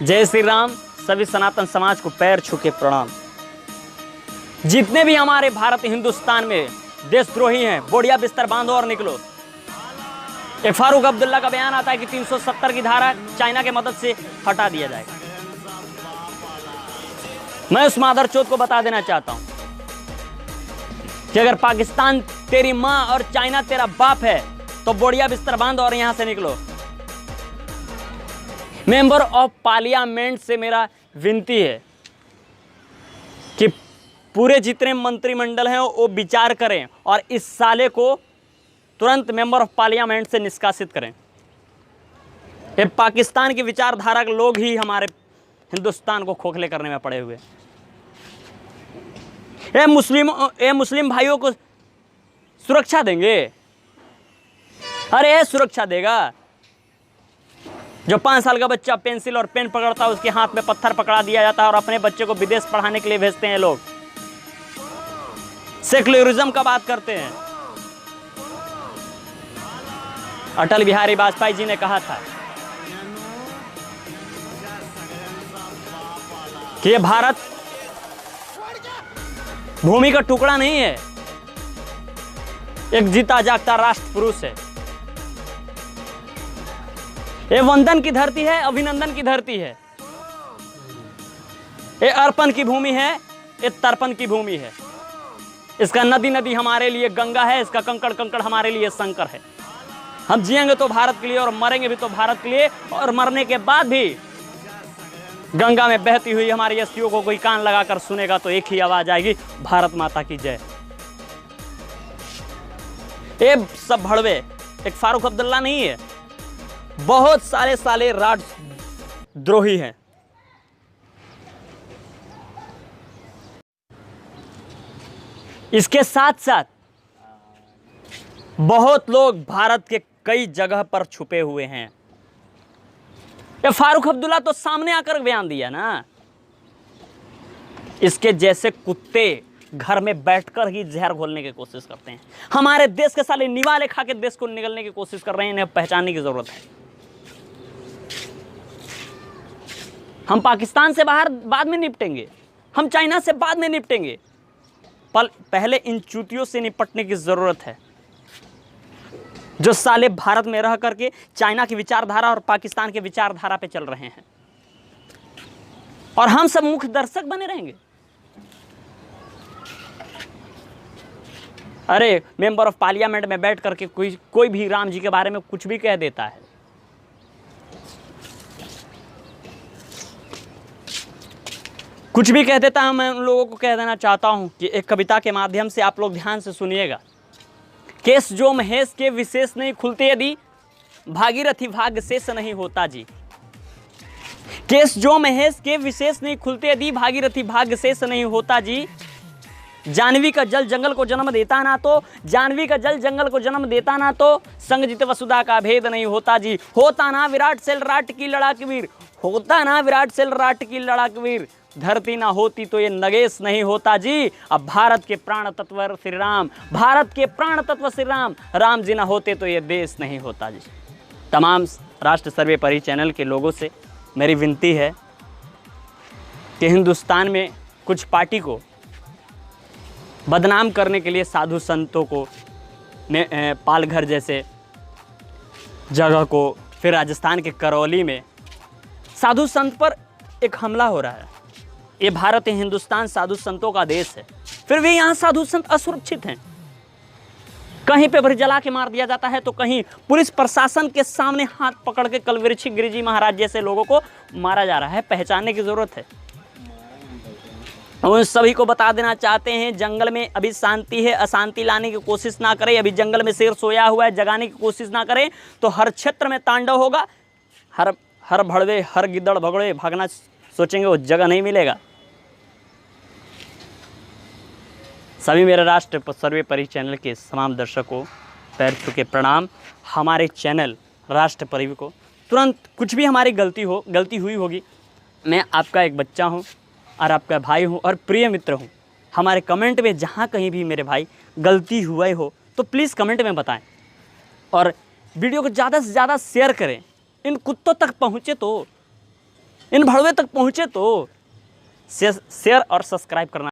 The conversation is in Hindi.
जय श्री राम। सभी सनातन समाज को पैर छू के प्रणाम। जितने भी हमारे भारत हिंदुस्तान में देशद्रोही हैं, बोड़िया बिस्तर बांधो और निकलो। एक फारूक अब्दुल्ला का बयान आता है कि 370 की धारा चाइना के मदद से हटा दिया जाएगा। मैं उस मादरचोद को बता देना चाहता हूं कि अगर पाकिस्तान तेरी मां और चाइना तेरा बाप है तो बोड़िया बिस्तर बांधो और यहां से निकलो। मेंबर ऑफ पार्लियामेंट से मेरा विनती है कि पूरे जितने मंत्रिमंडल हैं वो विचार करें और इस साले को तुरंत मेंबर ऑफ पार्लियामेंट से निष्कासित करें। ये पाकिस्तान की विचारधारा के लोग ही हमारे हिंदुस्तान को खोखले करने में पड़े हुए। ये मुस्लिम भाइयों को सुरक्षा देंगे? अरे ये सुरक्षा देगा? जो 5 साल का बच्चा पेंसिल और पेन पकड़ता है उसके हाथ में पत्थर पकड़ा दिया जाता है और अपने बच्चे को विदेश पढ़ाने के लिए भेजते हैं लोग। सेक्युलरिज्म का बात करते हैं। अटल बिहारी वाजपेयी जी ने कहा था कि ये भारत भूमि का टुकड़ा नहीं है, एक जीता जागता राष्ट्र पुरुष है। ये वंदन की धरती है, अभिनंदन की धरती है। ये अर्पण की भूमि है, ये तर्पण की भूमि है। इसका नदी नदी हमारे लिए गंगा है, इसका कंकड़ कंकड़ हमारे लिए शंकर है। हम जिएंगे तो भारत के लिए और मरेंगे भी तो भारत के लिए, और मरने के बाद भी गंगा में बहती हुई हमारी अस्थियों को कोई कान लगाकर सुनेगा तो एक ही आवाज आएगी, भारत माता की जय। ये सब भड़वे एक फारूक अब्दुल्ला नहीं है, बहुत साले राष्ट्रद्रोही हैं। इसके साथ साथ बहुत लोग भारत के कई जगह पर छुपे हुए हैं। ये फारूक अब्दुल्ला तो सामने आकर बयान दिया ना। इसके जैसे कुत्ते घर में बैठकर ही जहर घोलने की कोशिश करते हैं। हमारे देश के साले निवाले खा के देश को निगलने की कोशिश कर रहे हैं। इन्हें पहचानने की जरूरत है। हम पाकिस्तान से बाहर बाद में निपटेंगे, हम चाइना से बाद में निपटेंगे, पहले इन चूतियों से निपटने की जरूरत है जो साले भारत में रह करके चाइना की विचारधारा और पाकिस्तान के विचारधारा पे चल रहे हैं, और हम सब मुख्य दर्शक बने रहेंगे। अरे मेंबर ऑफ पार्लियामेंट में बैठ करके कोई भी राम जी के बारे में कुछ भी कह देता है। कुछ भी कह देता है। मैं उन लोगों को कह देना चाहता हूं कि एक कविता के माध्यम से आप लोग ध्यान से सुनिएगा। केस जो महेश के विशेष नहीं खुलते यदि भागीरथी भाग्य शेष नहीं होता जी। केस जो महेश के विशेष नहीं खुलते यदि भागीरथी भाग्य शेष नहीं होता जी। जानवी का जल जंगल को जन्म देता ना तो, जानवी का जल जंगल को जन्म देता ना तो संगजित वसुधा का भेद नहीं होता जी। होता ना विराट सेल राट की लड़ाक वीर, होता ना विराट सेल राट की लड़ाक वीर, धरती ना होती तो ये नगेश नहीं होता जी। अब भारत के प्राण तत्व श्री राम, भारत के प्राण तत्व श्री राम, राम जी ना होते तो ये देश नहीं होता जी। तमाम राष्ट्र सर्वोपरि चैनल के लोगों से मेरी विनती है कि हिंदुस्तान में कुछ पार्टी को बदनाम करने के लिए साधु संतों को पालघर जैसे जगह को, फिर राजस्थान के करौली में साधु संत पर एक हमला हो रहा है। ये भारत हिंदुस्तान साधु संतों का देश है, फिर भी यहाँ साधु संत असुरक्षित हैं। कहीं पे भर जला के मार दिया जाता है तो कहीं पुलिस प्रशासन के सामने हाथ पकड़ के कलवृक्षी गिरिजी महाराज जैसे लोगों को मारा जा रहा है। पहचानने की जरूरत है। उन सभी को बता देना चाहते हैं, जंगल में अभी शांति है, अशांति लाने की कोशिश ना करें। अभी जंगल में शेर सोया हुआ है, जगाने की कोशिश ना करें तो हर क्षेत्र में तांडव होगा। हर भड़वे, हर गिद्दड़ भगड़े भागना सोचेंगे, वो जगह नहीं मिलेगा। सभी मेरे राष्ट्र सर्वोपरि चैनल के तमाम दर्शकों पैर छू के प्रणाम। हमारे चैनल राष्ट्र परिव को तुरंत कुछ भी हमारी गलती हुई होगी, मैं आपका एक बच्चा हूं और आपका भाई हूं और प्रिय मित्र हूं। हमारे कमेंट में जहां कहीं भी मेरे भाई गलती हुआ हो तो प्लीज़ कमेंट में बताएं और वीडियो को ज़्यादा से ज़्यादा शेयर करें। इन कुत्तों तक पहुँचे तो इन भड़वे तक पहुँचे तो शेयर और सब्सक्राइब करना